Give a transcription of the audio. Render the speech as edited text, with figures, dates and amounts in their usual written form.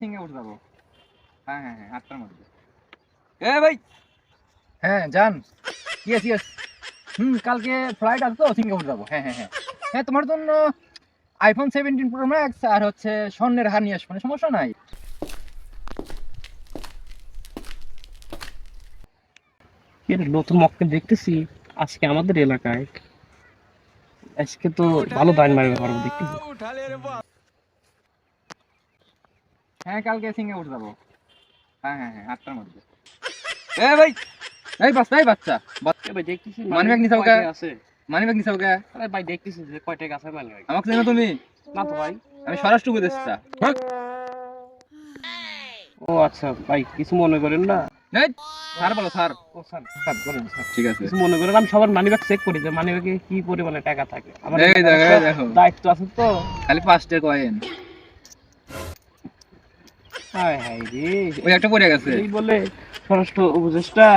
Singapore যাবো। হ্যাঁ হ্যাঁ হ্যাঁ 8টার মধ্যে। ভাই। হ্যাঁ যান। Yes yes. কালকে ফ্লাইট আছে তো সিঙ্গাপুর যাবো। হ্যাঁ হ্যাঁ হ্যাঁ হ্যাঁ, তোমার জন্য আইফোন 17 প্রো ম্যাক্স আর হচ্ছে স্বর্ণের হার নিয়ে আসবো, সমস্যা নাই। এর নতুন মক্কেল দেখতেছি আজকে আমাদের এলাকায়। আজকে তো ভালো দান মারবে পারবো দেখতেছি। হ্যাঁ কালকে সিঙ্গাপুর যাবো। হ্যাঁ হ্যাঁ হ্যাঁ 8টার মধ্যে। ভাই। বাচ্চা ভাই দেখতেছি মানিব্যাগ নিছাও কে? মানিব্যাগ নিছাও কে? আরে ভাই দেখতেছি যে কয় টাকা আছে মানি ভাই। আমাকে চেনো তুমি? না তো ভাই। আমি স্বরাষ্ট্র উপদেষ্টা। ও আচ্ছা ভাই, কিছু মনে করেন না। স্যার বলো স্যার। ও স্যার, স্যার বলেন স্যার। ঠিক আছে। কিছু মনে করেন, আমি সবার মানিব্যাগ চেক করি যে মানিব্যাগে কি পরিমাণে টাকা থাকে। আমার এই দেখো। দায়িত্ব আছে তো। খালি 5টা কয়েন। হায় হায় রে, ওই একটা পড়ে গেছে। এই বলে স্বরাষ্ট্র উপদেষ্টা